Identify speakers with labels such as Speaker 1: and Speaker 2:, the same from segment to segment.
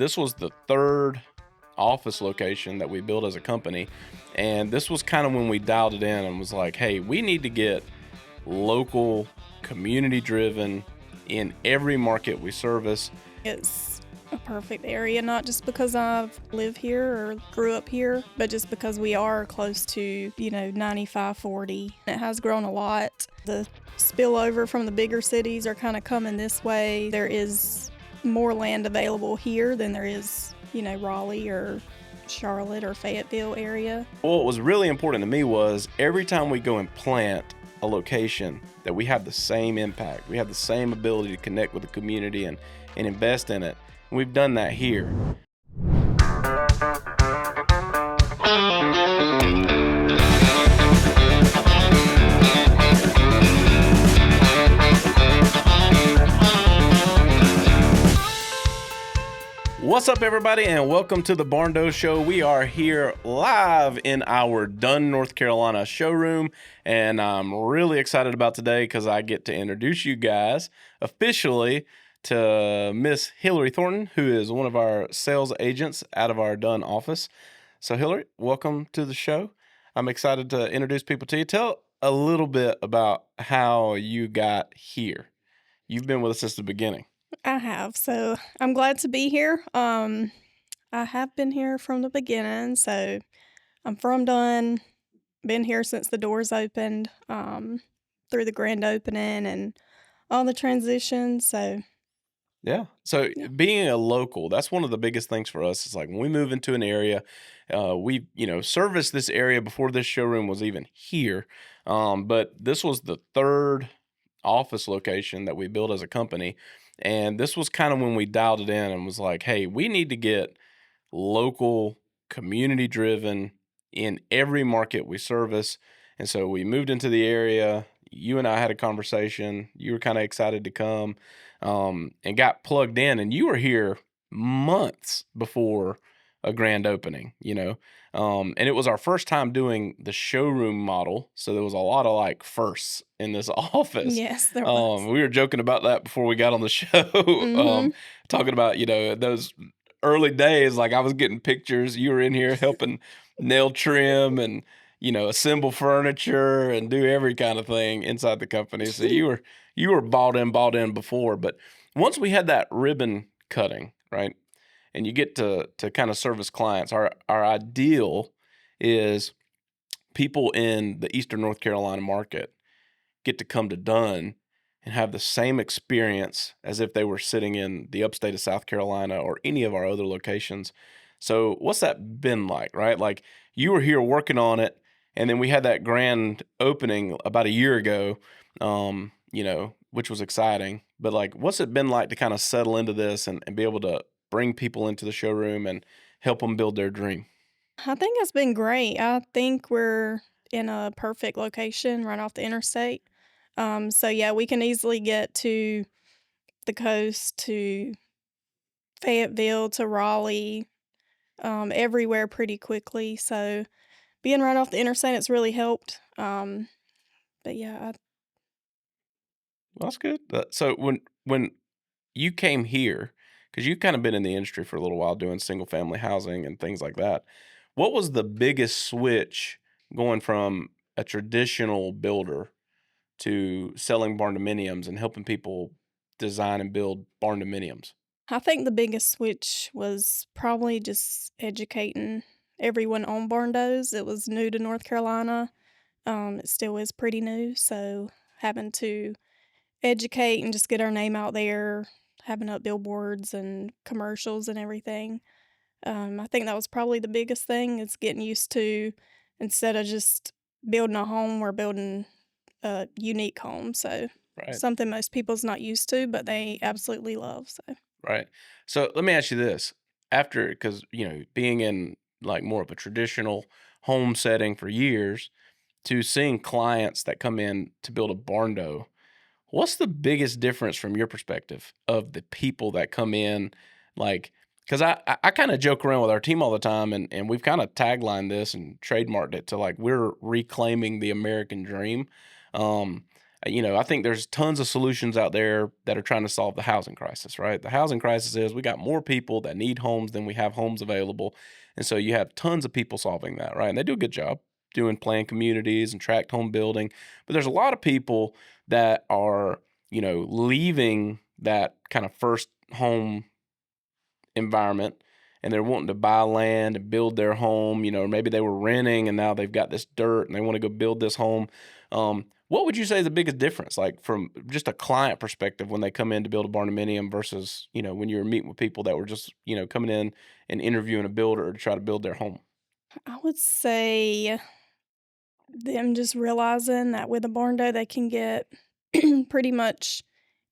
Speaker 1: This was the third office location that we built as a company. And this was kind of when we dialed it in and was like, hey, we need to get local, community driven in every market we service.
Speaker 2: It's a perfect area, not just because I've lived here or grew up here, but just because we are close to, 95-40. It has grown a lot. The spillover from the bigger cities are kind of coming this way. There is more land available here than there is, Raleigh or Charlotte or Fayetteville area.
Speaker 1: What was really important to me was every time we go and plant a location that we have the same impact. We have the same ability to connect with the community and invest in it. And we've done that here. What's up, everybody, and welcome to the Barndo Show. We are here live in our Dunn, North Carolina showroom, and I'm really excited about today because I get to introduce you guys officially to Miss Hillary Thornton, who is one of our sales agents out of our Dunn office. So, Hillary, welcome to the show. I'm excited to introduce people to you. Tell a little bit about how you got here. You've been with us since the beginning.
Speaker 2: I have, so I'm glad to be here. I have been here from the beginning, so I'm from Dunn, been here since the doors opened, through the grand opening and all the transitions, so.
Speaker 1: Yeah. So being a local, that's one of the biggest things for us. It's like when we move into an area, we, serviced this area before this showroom was even here. But this was the third office location that we built as a company. And this was kind of when we dialed it in and was like, hey, we need to get local, community driven in every market we service. And so we moved into the area. You and I had a conversation. You were kind of excited to come and got plugged in. And you were here months before a grand opening, and it was our first time doing the showroom model. So there was a lot of like firsts in this office.
Speaker 2: Yes, there was.
Speaker 1: We were joking about that before we got on the show,
Speaker 2: Mhm.
Speaker 1: talking about, those early days. Like I was getting pictures. You were in here helping nail trim and, assemble furniture and do every kind of thing inside the company. So you were bought in before. But once we had that ribbon cutting, right? And you get to kind of service clients. Our ideal is people in the Eastern North Carolina market get to come to Dunn and have the same experience as if they were sitting in the upstate of South Carolina or any of our other locations. So what's that been like, right? Like you were here working on it, and then we had that grand opening about a year ago, which was exciting. But like, what's it been like to kind of settle into this and be able to bring people into the showroom and help them build their dream?
Speaker 2: I think it's been great. I think we're in a perfect location right off the interstate. So yeah, we can easily get to the coast, to Fayetteville, to Raleigh, everywhere pretty quickly. So being right off the interstate, it's really helped. But yeah,
Speaker 1: Well, that's good. So when you came here, because you've kind of been in the industry for a little while doing single family housing and things like that, what was the biggest switch going from a traditional builder to selling barndominiums and helping people design and build barndominiums?
Speaker 2: I think the biggest switch was probably just educating everyone on Barndos. It was new to North Carolina. It still is pretty new, so having to educate and just get our name out there, having up billboards and commercials and everything. I think that was probably the biggest thing is getting used to, instead of just building a home, we're building a unique home. So
Speaker 1: Right.
Speaker 2: something most people's not used to, but they absolutely love. So
Speaker 1: Right. So let me ask you this. Because, being in like more of a traditional home setting for years to seeing clients that come in to build a barndo, what's the biggest difference from your perspective of the people that come in? Like, because I kind of joke around with our team all the time, and we've kind of taglined this and trademarked it to like we're reclaiming the American dream. I think there's tons of solutions out there that are trying to solve the housing crisis, right? The housing crisis is we got more people that need homes than we have homes available. And so you have tons of people solving that, right? And they do a good job doing planned communities and tract home building. But there's a lot of people that are, leaving that kind of first home environment and they're wanting to buy land and build their home, maybe they were renting and now they've got this dirt and they want to go build this home. What would you say is the biggest difference, like from just a client perspective when they come in to build a barndominium versus, when you're meeting with people that were just, coming in and interviewing a builder to try to build their home?
Speaker 2: I would say them just realizing that with a Barndo, they can get pretty much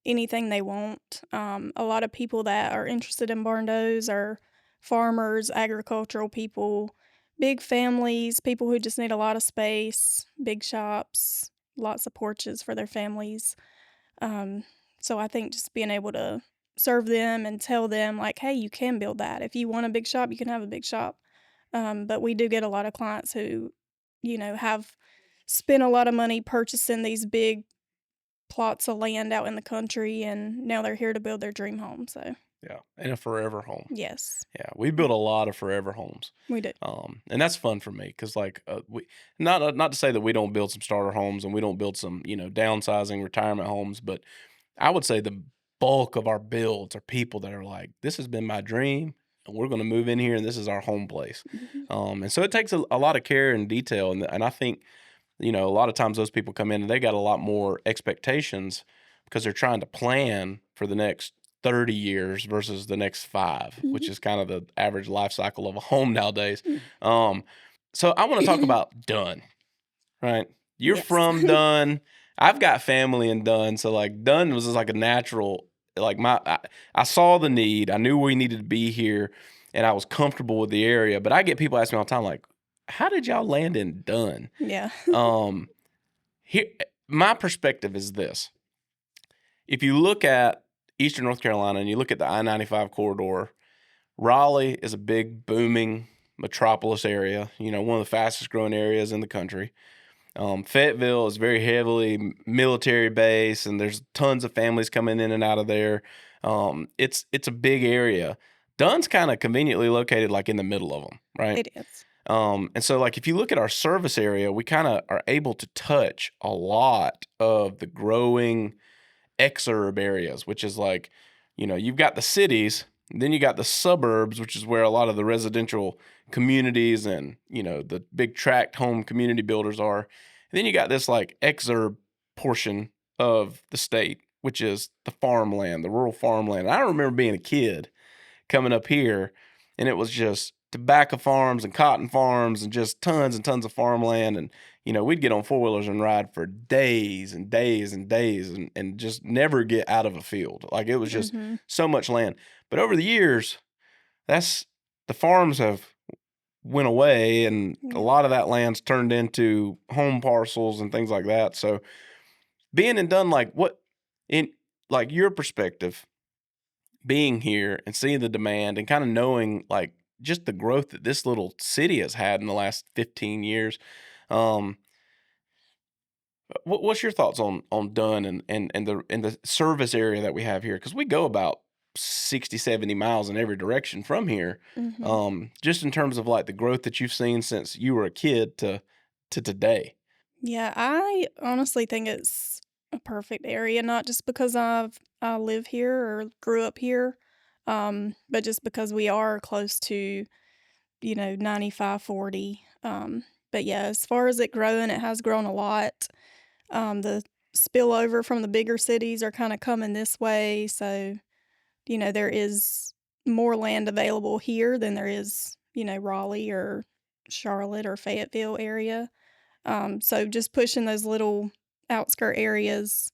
Speaker 2: anything they want. A lot of people that are interested in Barndos are farmers, agricultural people, big families, people who just need a lot of space, big shops, lots of porches for their families. Um, so I think just being able to serve them and tell them, like, hey, you can build that. If you want a big shop, you can have a big shop. But we do get a lot of clients who, have spent a lot of money purchasing these big plots of land out in the country, and now they're here to build their dream home. So,
Speaker 1: Yeah, and a forever home.
Speaker 2: yes,
Speaker 1: Yeah, we built a lot of forever homes.
Speaker 2: we do.
Speaker 1: And that's fun for me because, like, we not to say that we don't build some starter homes and we don't build some, downsizing retirement homes, but I would say the bulk of our builds are people that are like, this has been my dream, and we're going to move in here, and this is our home place.
Speaker 2: Mhm.
Speaker 1: And so it takes a lot of care and detail, and I think a lot of times those people come in and they got a lot more expectations because they're trying to plan for the next 30 years versus the next 5, which
Speaker 2: Mhm.
Speaker 1: is kind of the average life cycle of a home nowadays. Um, so I want to talk
Speaker 2: Mm.
Speaker 1: about Dunn, right? You're
Speaker 2: Yes.
Speaker 1: from Dunn. I've got family in Dunn, so like Dunn was just like a natural. Like I saw the need. I knew we needed to be here, and I was comfortable with the area. But I get people asking me all the time, like, "How did y'all land in Dunn?"
Speaker 2: Yeah.
Speaker 1: Um, here, my perspective is this: if you look at Eastern North Carolina and you look at the I-95 corridor, Raleigh is a big booming metropolis area. One of the fastest growing areas in the country. Fayetteville is very heavily military base, and there's tons of families coming in and out of there. It's a big area. Dunn's kind of conveniently located like in the middle of them, right?
Speaker 2: It is.
Speaker 1: And so, like, if you look at our service area, we kind of are able to touch a lot of the growing exurb areas, which is like, you've got the cities, then you got the suburbs, which is where a lot of the residential communities and, the big tract home community builders are. And then you got this like exurb portion of the state, which is the farmland, the rural farmland. And I remember being a kid coming up here, and it was just tobacco farms and cotton farms and just tons and tons of farmland. And, we'd get on four wheelers and ride for days and days and days and just never get out of a field. Like it was just
Speaker 2: Mhm.
Speaker 1: so much land. But over the years, that's the farms have went away and a
Speaker 2: Yeah.
Speaker 1: lot of that land's turned into home parcels and things like that. So being and done, like what in like your perspective, being here and seeing the demand and kind of knowing like just the growth that this little city has had in the last 15 years. Um, what's your thoughts on Dunn and the service area that we have here? Because we go about 60, 70 miles in every direction from here.
Speaker 2: Mhm.
Speaker 1: Just in terms of like the growth that you've seen since you were a kid to today.
Speaker 2: Yeah, I honestly think it's a perfect area, not just because I live here or grew up here, but just because we are close to, 9540. But yeah, as far as it growing, it has grown a lot. The spillover from the bigger cities are kind of coming this way, so there is more land available here than there is, Raleigh or Charlotte or Fayetteville area. So just pushing those little outskirt areas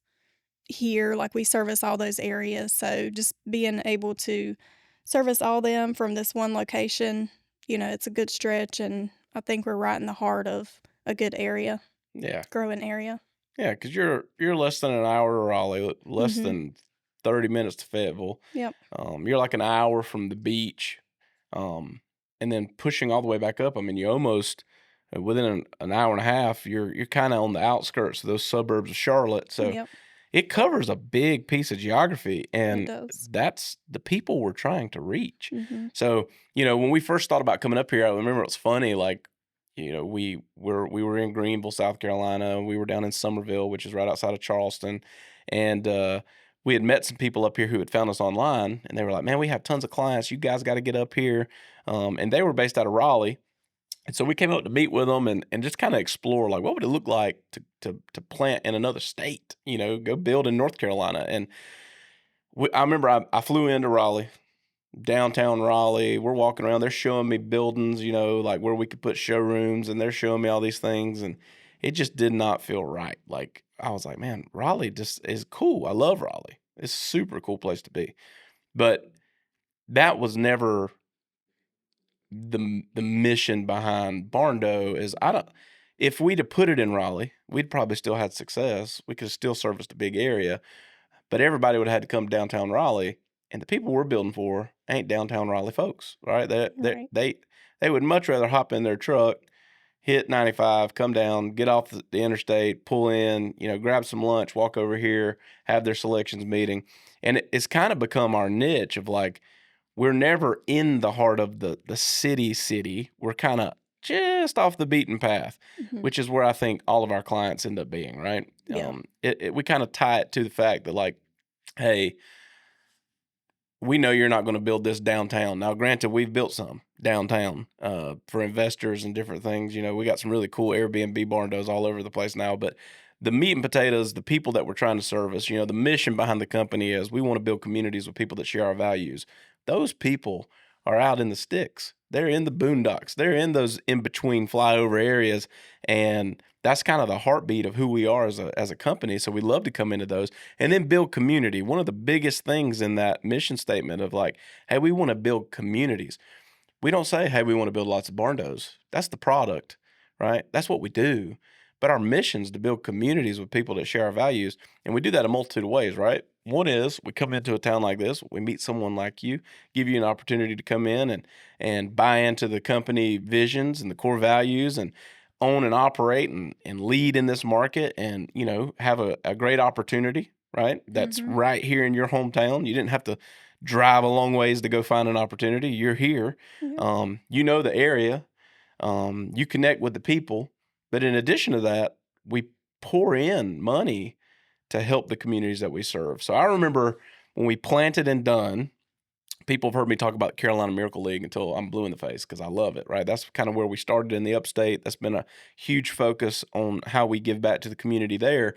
Speaker 2: here, like we service all those areas. So just being able to service all them from this one location, it's a good stretch. And I think we're right in the heart of a good area,
Speaker 1: Yeah.
Speaker 2: growing area.
Speaker 1: Yeah, because you're less than an hour to Raleigh, less
Speaker 2: Mm-hmm.
Speaker 1: than 30 minutes to Fayetteville.
Speaker 2: Yep.
Speaker 1: You're like an hour from the beach, um, and then pushing all the way back up. I mean, you almost within an hour and a half, you're kind of on the outskirts of those suburbs of Charlotte. So
Speaker 2: Yep,
Speaker 1: it covers a big piece of geography,
Speaker 2: it
Speaker 1: and
Speaker 2: does.
Speaker 1: that's the people we're trying to reach.
Speaker 2: Mhm.
Speaker 1: So, when we first thought about coming up here, I remember it was funny, like, we were in Greenville, South Carolina, we were down in Summerville, which is right outside of Charleston, and we had met some people up here who had found us online, and they were like, "Man, we have tons of clients. You guys got to get up here." And they were based out of Raleigh, and so we came out to meet with them and just kinda explore, like, what would it look like to plant in another state, go build in North Carolina, and I remember I flew into Raleigh, downtown Raleigh, we're walking around, they're showing me buildings, like, where we could put showrooms, and they're showing me all these things, and it just did not feel right, like, I was like, "Man, Raleigh just is cool, I love Raleigh. It's a super cool place to be." But that was never the mission behind Barndo is I don't if we'd have put it in Raleigh, we'd probably still had success. We could have still serviced a big area, but everybody would have had to come downtown Raleigh, and the people we're building for ain't downtown Raleigh folks, right?
Speaker 2: Right.
Speaker 1: They would much rather hop in their truck, hit 95, come down, get off the interstate, pull in, grab some lunch, walk over here, have their selections meeting, and it's kind of become our niche of like we're never in the heart of the city. We're kinda just off the beaten path,
Speaker 2: Mhm.
Speaker 1: which is where I think all of our clients end up being, right?
Speaker 2: Yeah.
Speaker 1: We kinda tie it to the fact that, like, "Hey, we know you're not gonna build this downtown." Now, granted, we've built some downtown, for investors and different things, we got some really cool Airbnb barndos all over the place now, but the meat and potatoes, the people that we're trying to service, the mission behind the company is we wanna build communities with people that share our values. Those people are out in the sticks. They're in the boondocks. They're in those in between flyover areas, and that's kind of the heartbeat of who we are as a company, so we love to come into those and then build community. One of the biggest things in that mission statement of like, hey, we want to build communities. We don't say, hey, we want to build lots of barndos. That's the product, right? That's what we do. But our mission is to build communities with people that share our values. And we do that a multitude of ways, right? One is we come into a town like this, we meet someone like you, give you an opportunity to come in and buy into the company visions and the core values and own and operate and lead in this market and, have a great opportunity, right? That's
Speaker 2: Mhm.
Speaker 1: right here in your hometown. You didn't have to drive a long ways to go find an opportunity. You're here.
Speaker 2: Yep.
Speaker 1: You know the area, you connect with the people, but in addition to that, we pour in money to help the communities that we serve. So I remember when we planted in Dunn, people have heard me talk about Carolina Miracle League until I'm blue in the face because I love it, right? That's kind of where we started in the upstate. That's been a huge focus on how we give back to the community there.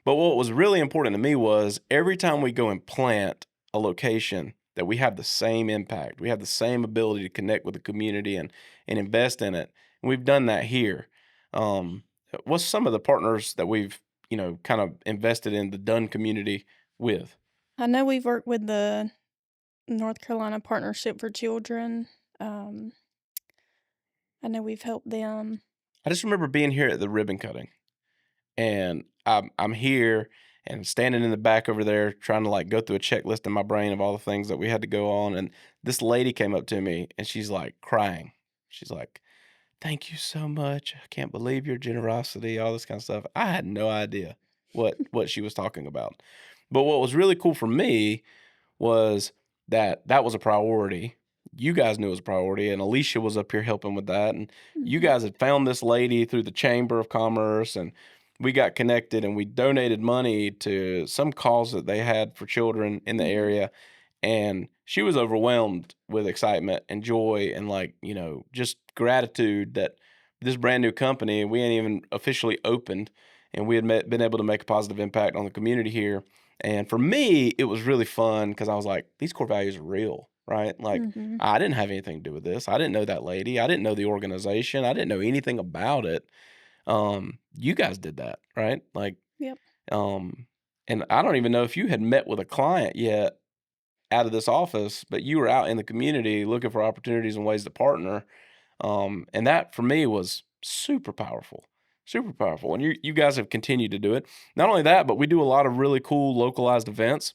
Speaker 1: But what was really important to me was every time we go and plant a location that we have the same impact. We have the same ability to connect with the community and invest in it. And we've done that here. Um, what's some of the partners that we've, kind of invested in the Dunn community with?
Speaker 2: I know we've worked with the North Carolina Partnership for Children. Um, I know we've helped them.
Speaker 1: I just remember being here at the ribbon cutting and I'm here and standing in the back over there trying to like go through a checklist in my brain of all the things that we had to go on. And this lady came up to me and she's like crying. She's like, "Thank you so much. I can't believe your generosity," all this kind of stuff. I had no idea what she was talking about. But what was really cool for me was that that was a priority. You guys knew it was a priority, and Alicia was up here helping with that. And you
Speaker 2: Mhm.
Speaker 1: guys had found this lady through the Chamber of Commerce, and we got connected and we donated money to some cause that they had for children in the
Speaker 2: Mhm.
Speaker 1: area. And she was overwhelmed with excitement and joy and like, just gratitude that this brand new company, we ain't even officially opened, and we had been able to make a positive impact on the community here. And for me, it was really fun because I was like, these core values are real, right? Like,
Speaker 2: Mhm.
Speaker 1: I didn't have anything to do with this. I didn't know that lady. I didn't know the organization. I didn't know anything about it. You guys did that, right? Like,
Speaker 2: Yep.
Speaker 1: um, and I don't even know if you had met with a client yet out of this office, but you were out in the community looking for opportunities and ways to partner. And that for me was super powerful, super powerful. And you guys have continued to do it. Not only that, but we do a lot of really cool localized events.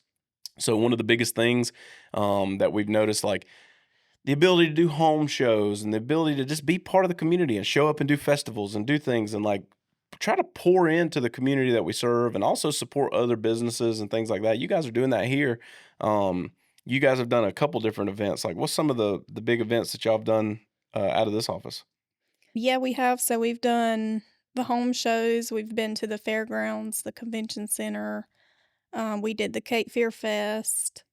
Speaker 1: So one of the biggest things that we've noticed, like the ability to do home shows and the ability to just be part of the community and show up and do festivals and do things and like try to pour into the community that we serve and also support other businesses and things like that. You guys are doing that here. You guys have done a couple different events. Like, what's some of the big events that y'all have done out of this office?
Speaker 2: Yeah, we have. So we've done the home shows, we've been to the fairgrounds, the convention center. We did the Cape Fear Fest.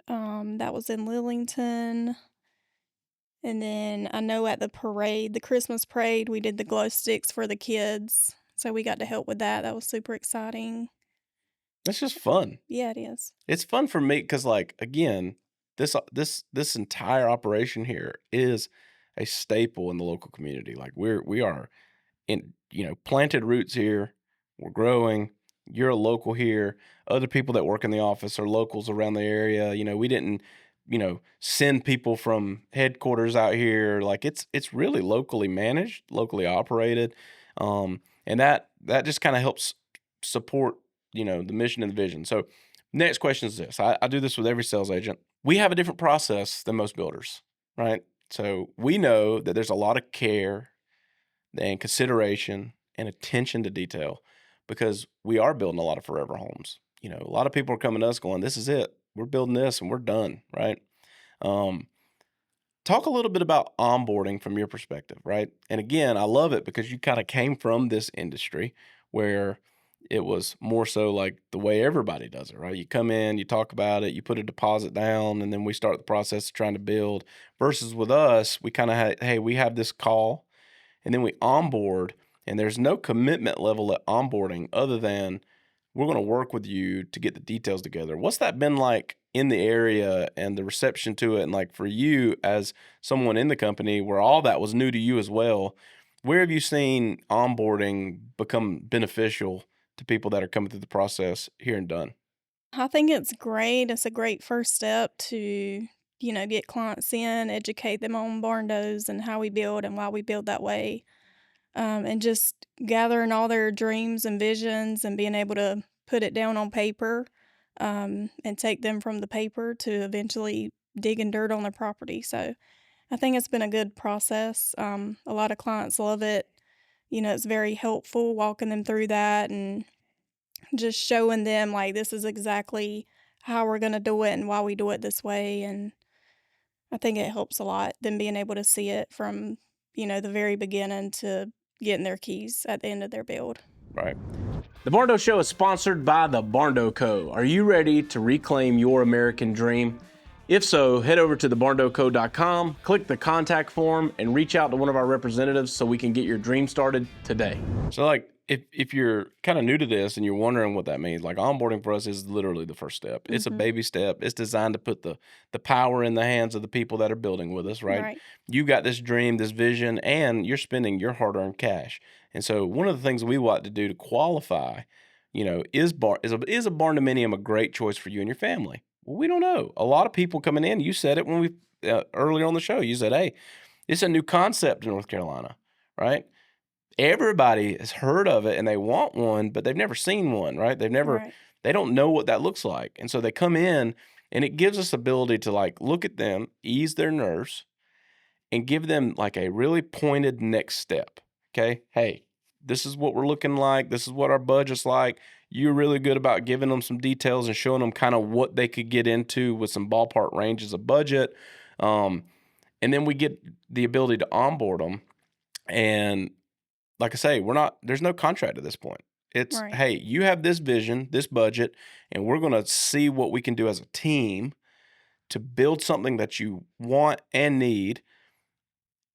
Speaker 2: That was in Lillington. And then I know at the parade, the Christmas parade, we did the glow sticks for the kids. So we got to help with that. That was super exciting.
Speaker 1: That's just fun.
Speaker 2: Yeah, it is.
Speaker 1: It's fun for me because, like, again, this entire operation here is a staple in the local community. Like, we are in, planted roots here. We're growing. You're a local here. Other people that work in the office are locals around the area. We didn't, send people from headquarters out here. Like, it's really locally managed, locally operated, and that just kind of helps support, the mission and the vision. So, next question is this: I do this with every sales agent. We have a different process than most builders, right? So we know that there's a lot of care and consideration and attention to detail because we are building a lot of forever homes. A lot of people are coming to us going, "This is it. We're building this and we're done." Right? Um, Talk a little bit about onboarding from your perspective, right? And again, I love it because you kind of came from this industry where it was more so like the way everybody does it, right? You come in, you talk about it, you put a deposit down, and then we start the process of trying to build. Versus with us, we kind of had, hey, we have this call and then we onboard, and there's no commitment level at onboarding other than we're going to work with you to get the details together. What's that been like in the area and the reception to it? And like for you as someone in the company where all that was new to you as well, where have you seen onboarding become beneficial to people that are coming through the process here in Dunn?
Speaker 2: I think it's great. It's a great first step to, get clients in, educate them on barndos and how we build and why we build that way. And just gathering all their dreams and visions and being able to put it down on paper, and take them from the paper to eventually digging dirt on their property. So I think it's been a good process. A lot of clients love it. It's very helpful walking them through that and just showing them like this is exactly how we're going to do it and why we do it this way. And I think it helps a lot, them being able to see it from, the very beginning to getting their keys at the end of their build.
Speaker 1: Right. The Barndo Show is sponsored by the Barndo Co. Are you ready to reclaim your American dream? If so, head over to thebarndoco.com, click the contact form, and reach out to one of our representatives so we can get your dream started today. So, like, if you're kind of new to this and you're wondering what that means, like onboarding for us is literally the first step. It's a
Speaker 2: Mhm.
Speaker 1: baby step. It's designed to put the power in the hands of the people that are building with us, right?
Speaker 2: Right.
Speaker 1: You got this dream, this vision, and you're spending your hard-earned cash. And so, one of the things we want to do to qualify, is a barndominium a great choice for you and your family? Well, we don't know. A lot of people coming in, you said it when we earlier on the show. You said, "Hey, it's a new concept in North Carolina," right? Everybody has heard of it and they want one, but they've never seen one, right?
Speaker 2: Right.
Speaker 1: They don't know what that looks like. And so they come in and it gives us ability to like look at them, ease their nerves, and give them like a really pointed next step. Okay. Hey, this is what we're looking like. This is what our budget's like. You're really good about giving them some details and showing them kind of what they could get into with some ballpark ranges of budget. Um, and then we get the ability to onboard them. And like I say, there's no contract at this point. It's,
Speaker 2: Right.
Speaker 1: hey, you have this vision, this budget, and we're going to see what we can do as a team to build something that you want and need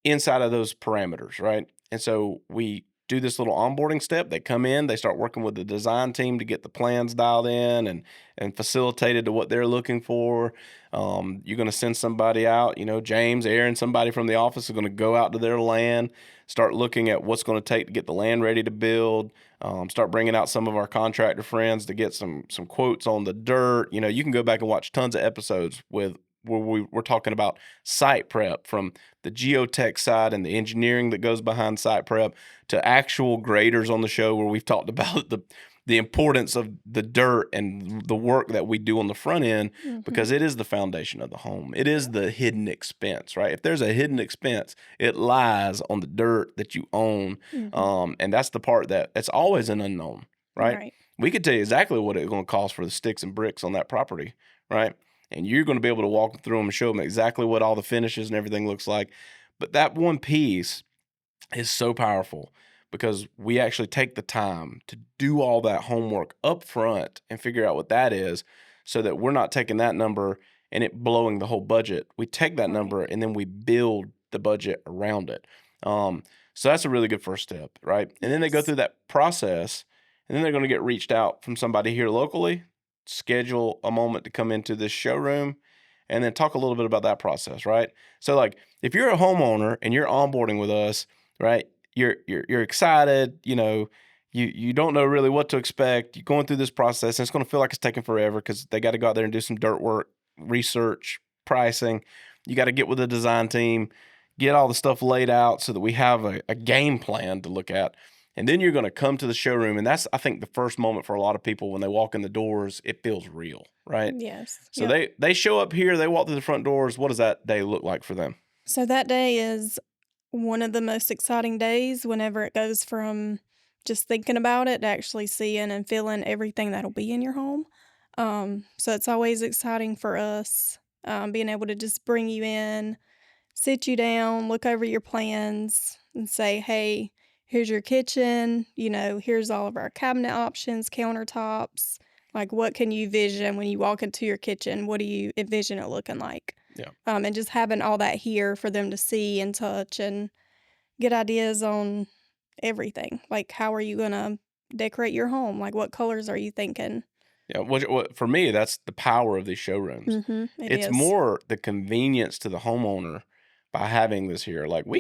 Speaker 1: inside of those parameters, right? And so we do this little onboarding step. They come in, they start working with the design team to get the plans dialed in and facilitated to what they're looking for. You're going to send somebody out, James, Aaron, somebody from the office is going to go out to their land, start looking at what's going to take to get the land ready to build. Start bringing out some of our contractor friends to get some quotes on the dirt. You can go back and watch tons of episodes where we're talking about site prep from the geotech side and the engineering that goes behind site prep to actual graders on the show where we've talked about the importance of the dirt and the work that we do on the front end,
Speaker 2: Mhm.
Speaker 1: because it is the foundation of the home. It is
Speaker 2: Yep.
Speaker 1: the hidden expense, right? If there's a hidden expense, it lies on the dirt that you own,
Speaker 2: Mhm.
Speaker 1: and that's the part that it's always an unknown, right?
Speaker 2: Right.
Speaker 1: We could tell you exactly what it's going to cost for the sticks and bricks on that property, right? And you're going to be able to walk through them and show them exactly what all the finishes and everything looks like. But that one piece is so powerful because we actually take the time to do all that homework up front and figure out what that is, so that we're not taking that number and it blowing the whole budget. We take that
Speaker 2: Right.
Speaker 1: number and then we build the budget around it. Um, so that's a really good first step, right? And then they go
Speaker 2: Yes.
Speaker 1: through that process, and then they're going to get reached out from somebody here locally, schedule a moment to come into this showroom, and then talk a little bit about that process, right? So, like, if you're a homeowner and you're onboarding with us, right? You're excited, you don't know really what to expect. You're going through this process, and it's going to feel like it's taking forever because they got to go out there and do some dirt work, research, pricing. You got to get with the design team, get all the stuff laid out so that we have a game plan to look at. And then you're going to come to the showroom, and that's, I think, the first moment for a lot of people when they walk in the doors. It feels real, right?
Speaker 2: Yes.
Speaker 1: So
Speaker 2: Yep.
Speaker 1: they show up here, they walk through the front doors. What does that day look like for them?
Speaker 2: So that day is one of the most exciting days whenever it goes from just thinking about it to actually seeing and feeling everything that'll be in your home. So it's always exciting for us, being able to just bring you in, sit you down, look over your plans, and say, hey, here's your kitchen. Here's all of our cabinet options, countertops. Like, what can you vision when you walk into your kitchen? What do you envision it looking like?
Speaker 1: Yeah.
Speaker 2: And just having all that here for them to see and touch and get ideas on everything. Like, how are you going to decorate your home? Like, what colors are you thinking?
Speaker 1: Yeah, what for me, that's the power of these showrooms.
Speaker 2: It
Speaker 1: It's
Speaker 2: is.
Speaker 1: more the convenience to the homeowner by having this here. Like,
Speaker 2: Yep.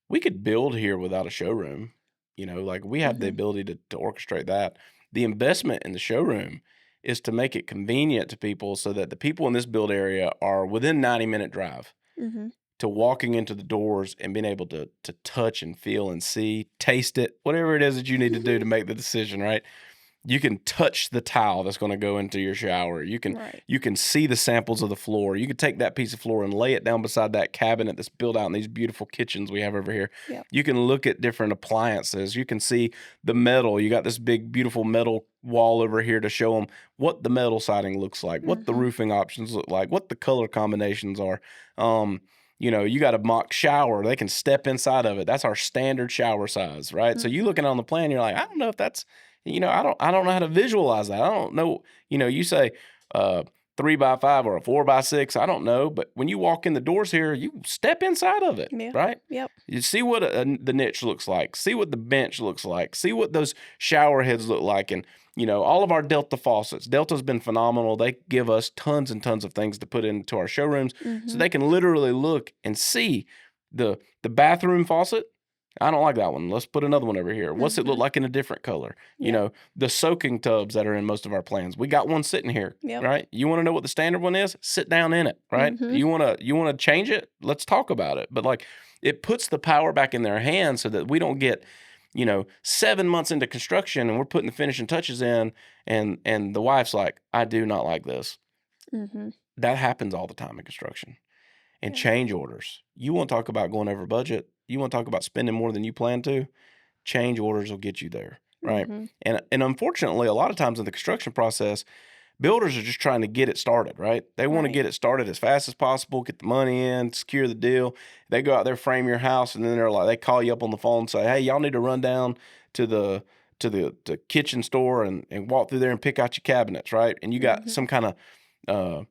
Speaker 1: we could build here without a showroom. Like, we have the
Speaker 2: hmm
Speaker 1: ability to orchestrate that. The investment in the showroom is to make it convenient to people so that the people in this build area are within 90-minute drive
Speaker 2: hmm
Speaker 1: to walking into the doors and being able to touch and feel and see, taste it, whatever it is that you need to do to make the decision, right? You can touch the tile that's gonna go into your shower. You can
Speaker 2: right.
Speaker 1: you can see the samples of the floor. You could take that piece of floor and lay it down beside that cabinet that's built out in these beautiful kitchens we have over here.
Speaker 2: Yep.
Speaker 1: You can look at different appliances. You can see the metal. You got this big, beautiful metal wall over here to show them what the metal siding looks like, what the
Speaker 2: hmm
Speaker 1: roofing options look like, what the color combinations are. You got a mock shower. They can step inside of it. That's our standard shower size, right? So you
Speaker 2: hmm
Speaker 1: looking on the plan, you're like, I don't know if that's I don't know how to visualize that. I don't know. You say 3x5 or a 4x6. I don't know. But when you walk in the doors here, you step inside of it,
Speaker 2: Yeah.
Speaker 1: right?
Speaker 2: Yep.
Speaker 1: You see what the niche looks like. See what the bench looks like. See what those shower heads look like. And, all of our Delta faucets. Delta's been phenomenal. They give us tons and tons of things to put into our showrooms so
Speaker 2: hmm
Speaker 1: they can literally look and see the bathroom faucet. I don't like that one. Let's put another one over here. What's it look
Speaker 2: hmm
Speaker 1: like in a different color?
Speaker 2: Yep.
Speaker 1: The soaking tubs that are in most of our plans. We got one sitting here,
Speaker 2: Yep.
Speaker 1: right? You want to know what the standard one is? Sit down in it, right?
Speaker 2: hmm
Speaker 1: You want to change it? Let's talk about it. But like, it puts the power back in their hands so that we don't get, 7 months into construction and we're putting the finishing touches in, and the wife's like, I do not like this.
Speaker 2: hmm
Speaker 1: That happens all the time in construction. And
Speaker 2: Yeah.
Speaker 1: change orders. You want to talk about going over budget? You want to talk about spending more than you plan to? Change orders will get you there, right?
Speaker 2: hmm
Speaker 1: And unfortunately, a lot of times in the construction process, builders are just trying to get it started, right? They want to
Speaker 2: Right.
Speaker 1: get it started as fast as possible, get the money in, secure the deal. They go out there, frame your house, and then they call you up on the phone and say, "Hey, y'all need to run down to the kitchen store and walk through there and pick out your cabinets," right? And you got
Speaker 2: hmm
Speaker 1: some kind of uh,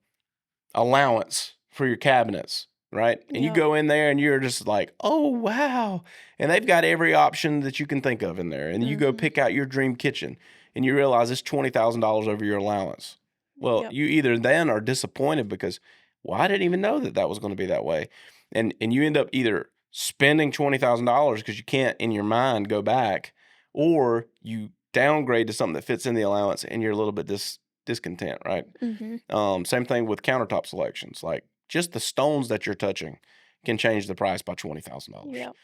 Speaker 1: allowance for your cabinets, right? And you
Speaker 2: Yep.
Speaker 1: go in there and you're just like, oh, wow. And they've got every option that you can think of in there. And you go
Speaker 2: hmm
Speaker 1: pick out your dream kitchen and you realize it's $20,000 over your allowance. Well,
Speaker 2: Yep.
Speaker 1: you either then are disappointed because, well, I didn't even know that that was going to be that way. And you end up either spending $20,000 because you can't in your mind go back, or you downgrade to something that fits in the allowance and you're a little bit discontent, right?
Speaker 2: hmm
Speaker 1: Same thing with countertop selections. Like, just the stones that you're touching can change the price by $20,000.
Speaker 2: Yep.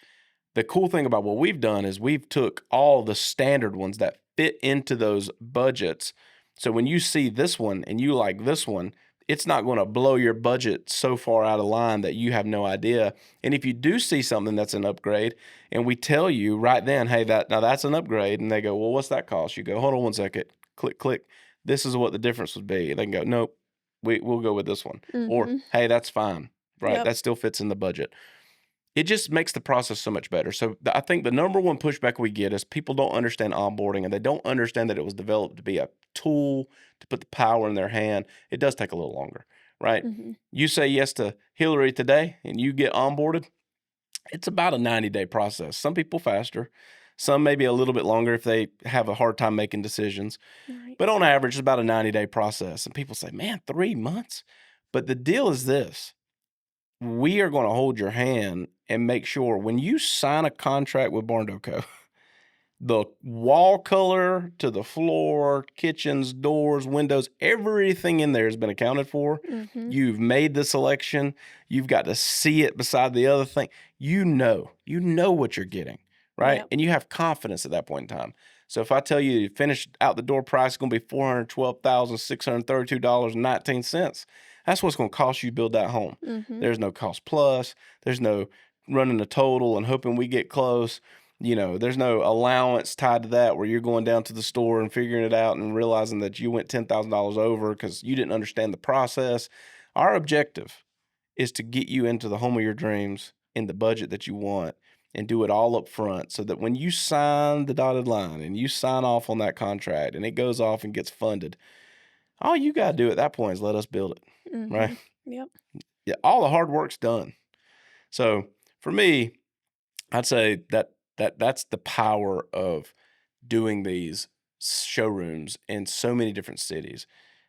Speaker 1: The cool thing about what we've done is we've took all the standard ones that fit into those budgets. So when you see this one and you like this one, it's not going to blow your budget so far out of line that you have no idea. And if you do see something that's an upgrade and we tell you right then, hey, that's an upgrade, and they go, well, what's that cost? You go, hold on one second, click, click. This is what the difference would be. They can go, nope, we'll go with this one. Or,
Speaker 2: Mhm.
Speaker 1: hey, that's fine, right?
Speaker 2: Yep.
Speaker 1: That still fits in the budget. It just makes the process so much better. So I think the number one pushback we get is people don't understand onboarding, and they don't understand that it was developed to be a tool to put the power in their hand. It does take a little longer, right?
Speaker 2: Mhm.
Speaker 1: You say yes to Hillary today and you get onboarded, it's about a 90-day process. Some people faster, some maybe a little bit longer if they have a hard time making decisions.
Speaker 2: Right.
Speaker 1: But on average, it's about a 90-day process. And people say, man, 3 months? But the deal is this: we are going to hold your hand and make sure when you sign a contract with Barndo Co., the wall color to the floor, kitchens, doors, windows, everything in there has been accounted for.
Speaker 2: Mhm.
Speaker 1: You've made the selection. You've got to see it beside the other thing. You know what you're getting, right?
Speaker 2: Yep.
Speaker 1: And you have confidence at that point in time. So if I tell you finished out the door price is going to be $412,632.19, that's what's going to cost you to build that home.
Speaker 2: Mhm.
Speaker 1: There's no cost plus. There's no running a total and hoping we get close. There's no allowance tied to that where you're going down to the store and figuring it out and realizing that you went $10,000 over because you didn't understand the process. Our objective is to get you into the home of your dreams in the budget that you want and do it all up front so that when you sign the dotted line and you sign off on that contract and it goes off and gets funded, all you got to do at that point is let us build it, right?
Speaker 2: Mhm. Yep.
Speaker 1: Yeah, all the hard work's done. So for me, I'd say that's the power of doing these showrooms in so many different cities,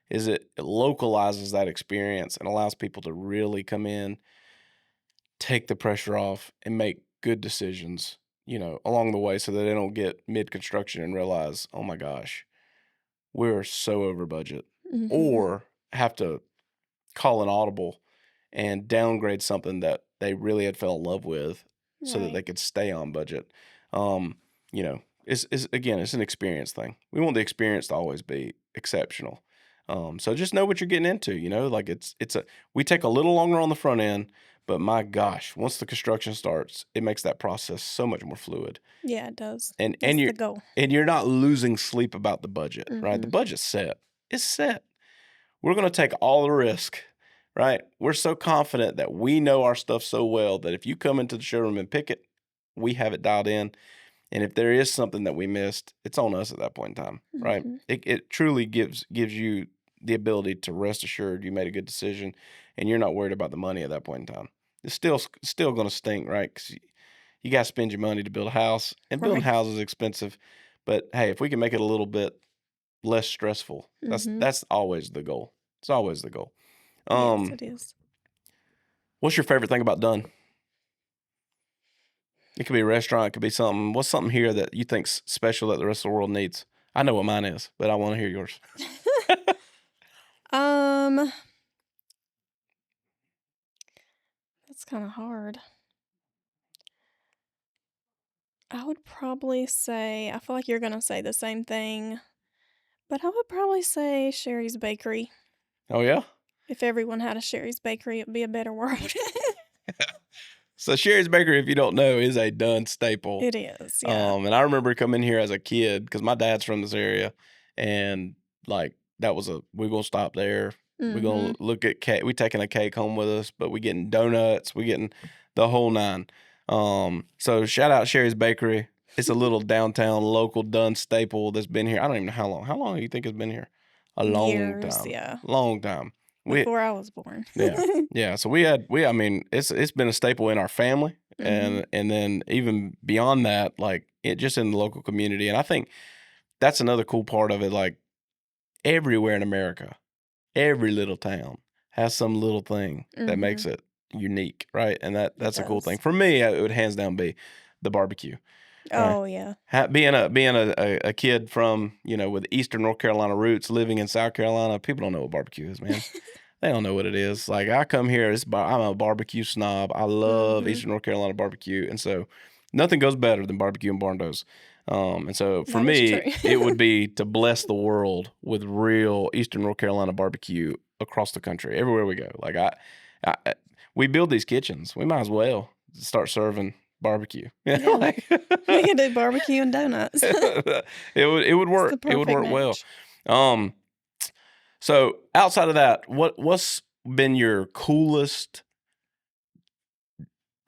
Speaker 1: is it localizes that experience and allows people to really come in, take the pressure off, and make good decisions, along the way so that they don't get mid-construction and realize, oh my gosh, we're so over budget,
Speaker 2: Mhm.
Speaker 1: or have to call an audible and downgrade something that they really had fell in love with so that
Speaker 2: Right.
Speaker 1: they could stay on budget. It's again, it's an experience thing. We want the experience to always be exceptional. So just know what you're getting into, like we take a little longer on the front end, but my gosh, once the construction starts, it makes that process so much more fluid.
Speaker 2: Yeah, it does.
Speaker 1: And and
Speaker 2: That's
Speaker 1: you're
Speaker 2: the goal.
Speaker 1: and you're not losing sleep about the budget, right? The
Speaker 2: Mhm.
Speaker 1: budget's set. It's set. We're going to take all the risk, right? We're so confident that we know our stuff so well that if you come into the showroom and pick it, we have it dialed in. And if there is something that we missed, it's on us at that point in time, right?
Speaker 2: Mhm.
Speaker 1: It truly gives you the ability to rest assured you made a good decision and you're not worried about the money at that point in time. It's still going to stink, right? Because you got to spend your money to build a house, and building
Speaker 2: Right.
Speaker 1: houses is expensive. But hey, if we can make it a little bit less stressful,
Speaker 2: Mhm.
Speaker 1: that's always the goal. It's always the goal.
Speaker 2: Yes,
Speaker 1: Um,
Speaker 2: it is.
Speaker 1: what's your favorite thing about Dunn? It could be a restaurant, it could be something. What's something here that you think's special that the rest of the world needs? I know what mine is, but I want to hear yours.
Speaker 2: Um, that's kind of hard. I would probably say, I feel like you're going to say the same thing, but I would probably say Sherry's Bakery.
Speaker 1: Oh yeah.
Speaker 2: If everyone had a Sherry's Bakery, it'd be a better world.
Speaker 1: So Sherry's Bakery, if you don't know, is a Dunn staple.
Speaker 2: It is, yeah.
Speaker 1: And I remember coming here as a kid because my dad's from this area, and like that was we're gonna stop there. We're gonna
Speaker 2: Mhm.
Speaker 1: look at cake. We taking a cake home with us, but we getting donuts. We getting the whole nine. So shout out Sherry's Bakery. It's a little downtown local Dunn staple that's been here. I don't even know how long. How long do you think it's been here? A long
Speaker 2: Years,
Speaker 1: time.
Speaker 2: yeah.
Speaker 1: Long time. We
Speaker 2: Before I was born.
Speaker 1: yeah. Yeah, so I mean, it's been a staple in our family,
Speaker 2: Mhm.
Speaker 1: and then even beyond that, like, it just in the local community, and I think that's another cool part of it, like, everywhere in America, every little town has some little thing that makes
Speaker 2: Mhm.
Speaker 1: it unique, right? And
Speaker 2: It
Speaker 1: that's a cool thing.
Speaker 2: does.
Speaker 1: For me, it would hands down be the barbecue, right?
Speaker 2: Oh, yeah.
Speaker 1: Being a kid from, with Eastern North Carolina roots, living in South Carolina, people don't know what barbecue is, man. They don't know what it is. Like, I come here, I'm a barbecue snob. I love
Speaker 2: Mhm.
Speaker 1: Eastern North Carolina barbecue, and so nothing goes better than barbecue and Barndo's. And so for
Speaker 2: That is true.
Speaker 1: me, it would be to bless the world with real Eastern North Carolina barbecue across the country, everywhere we go. Like we build these kitchens. We might as well start serving barbecue.
Speaker 2: Yeah.
Speaker 1: Like,
Speaker 2: We can do barbecue and donuts.
Speaker 1: it would
Speaker 2: It's the
Speaker 1: work. It would
Speaker 2: perfect
Speaker 1: work well.
Speaker 2: match.
Speaker 1: Um, so outside of that, what's been your coolest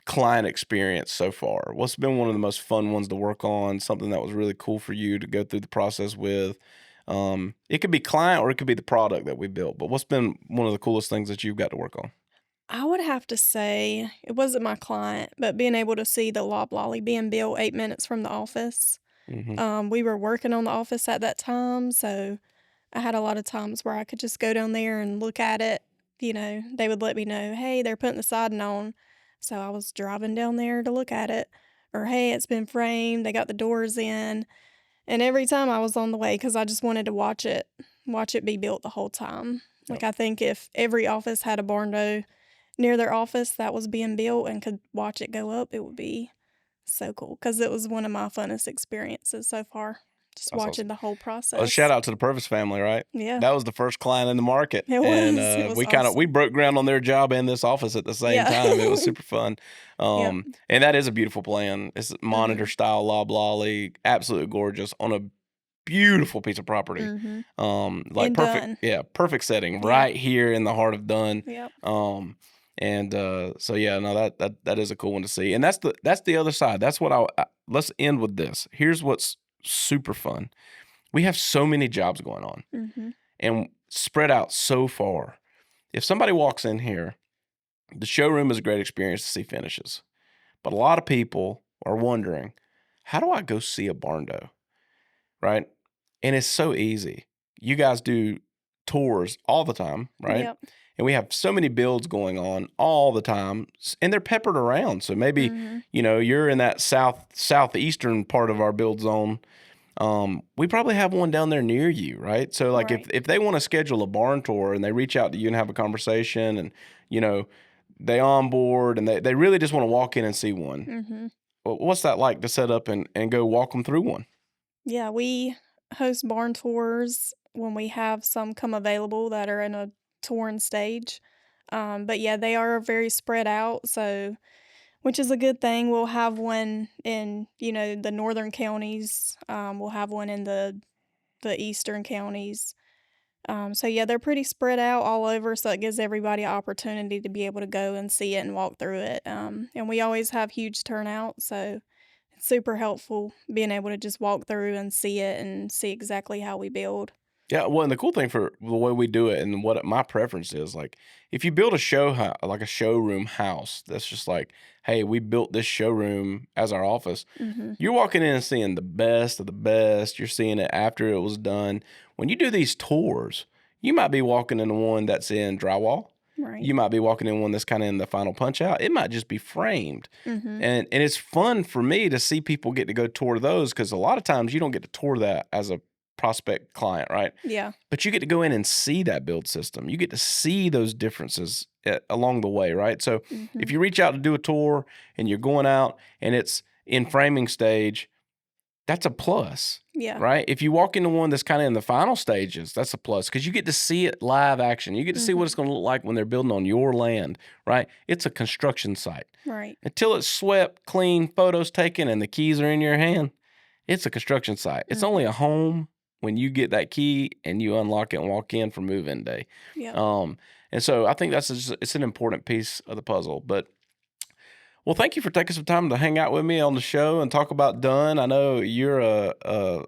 Speaker 1: client experience so far? What's been one of the most fun ones to work on? Something that was really cool for you to go through the process with? It could be client or it could be the product that we built. But what's been one of the coolest things that you've got to work on?
Speaker 2: I would have to say it wasn't my client, but being able to see the loblolly being built 8 minutes from the office.
Speaker 1: Hmm.
Speaker 2: We were working on the office at that time, so I had a lot of times where I could just go down there and look at it. They would let me know, "Hey, they're putting the siding on." So I was driving down there to look at it. Or, "Hey, it's been framed, they got the doors in." And every time I was on the way, because I just wanted to watch it be built the whole time. Like,
Speaker 1: Yep,
Speaker 2: I think if every office had a Barndo near their office that was being built and could watch it go up, it would be so cool. Because it was one of my funnest experiences so far, just
Speaker 1: that's awesome.
Speaker 2: watching the whole
Speaker 1: Shout
Speaker 2: process.
Speaker 1: out to the Purvis family, right?
Speaker 2: Yeah,
Speaker 1: That was the first client in the market,
Speaker 2: it
Speaker 1: and
Speaker 2: was. It was
Speaker 1: we
Speaker 2: awesome.
Speaker 1: broke ground on their job and this office at the same
Speaker 2: Yeah.
Speaker 1: time. It was super fun,
Speaker 2: Yep.
Speaker 1: and that is a beautiful plan. It's a monitor
Speaker 2: Mhm.
Speaker 1: style loblolly, absolutely gorgeous on a beautiful piece of property.
Speaker 2: Mhm.
Speaker 1: Like
Speaker 2: And
Speaker 1: perfect,
Speaker 2: done.
Speaker 1: yeah, perfect setting
Speaker 2: Yeah.
Speaker 1: right here in the heart of Dunn.
Speaker 2: Yep.
Speaker 1: And so yeah, no, that is a cool one to see. And that's the other side. That's what let's end with this. Here's what's super fun. We have so many jobs going on
Speaker 2: Mhm.
Speaker 1: and spread out so far. If somebody walks in here, the showroom is a great experience to see finishes. But a lot of people are wondering, how do I go see a Barndo? Right? And it's so easy. You guys do tours all the time, right?
Speaker 2: Yep.
Speaker 1: And we have so many builds going on all the time, and they're peppered around. So maybe,
Speaker 2: Mhm.
Speaker 1: you're in that southeastern part of our build zone. We probably have one down there near you, right? So like if
Speaker 2: Right.
Speaker 1: if they want to schedule a barn tour and they reach out to you and have a conversation and you know they onboard and they really just want to walk in and see one.
Speaker 2: Mhm.
Speaker 1: What's that like to set up and go walk them through one?
Speaker 2: Yeah, we host barn tours when we have some come available that are in a touring stage. But yeah, they are very spread out, so which is a good thing. We'll have one in, the northern counties. We'll have one in the eastern counties. So yeah, they're pretty spread out all over, so it gives everybody an opportunity to be able to go and see it and walk through it. And we always have huge turnout, so it's super helpful being able to just walk through and see it and see exactly how we build.
Speaker 1: Yeah, well, and the cool thing for the way we do it and what my preference is, like, if you build a like a showroom house, that's just like, hey, we built this showroom as our office.
Speaker 2: Mhm.
Speaker 1: You're walking in and seeing the best of the best. You're seeing it after it was done. When you do these tours, you might be walking into one that's in drywall.
Speaker 2: Right.
Speaker 1: You might be walking in one that's kind of in the final punch out. It might just be framed.
Speaker 2: Mhm.
Speaker 1: And it's fun for me to see people get to go tour those because a lot of times you don't get to tour that as a prospect client, right?
Speaker 2: Yeah.
Speaker 1: But you get to go in and see that build system. You get to see those differences along the way, right? So if
Speaker 2: Mhm.
Speaker 1: you reach out to do a tour and you're going out and it's in framing stage, that's a plus,
Speaker 2: Yeah.
Speaker 1: right? If you walk into one that's kind of in the final stages, that's a plus because you get to see it live action. You get to see what it's
Speaker 2: Mhm.
Speaker 1: going to look like when they're building on your land, right? It's a construction site.
Speaker 2: Right.
Speaker 1: Until it's swept, clean, photos taken, and the keys are in your hand, it's a construction site. It's only
Speaker 2: Mhm.
Speaker 1: a home when you get that key and you unlock it and walk in for move-in day.
Speaker 2: Yep.
Speaker 1: Um, and so I think it's an important piece of the puzzle. But well, thank you for taking some time to hang out with me on the show and talk about Dunn. I know you're a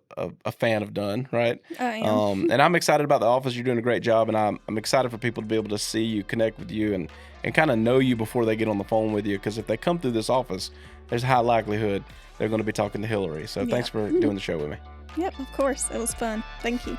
Speaker 1: fan of Dunn, right?
Speaker 2: I am.
Speaker 1: And I'm excited about the office. You're doing a great job, and I'm excited for people to be able to see you, connect with you, and kind of know you before they get on the phone with you. Because if they come through this office, there's a high likelihood they're going to be talking to Hillary. So
Speaker 2: Yeah.
Speaker 1: thanks for doing the show with me.
Speaker 2: Yep, of course. It was fun. Thank you.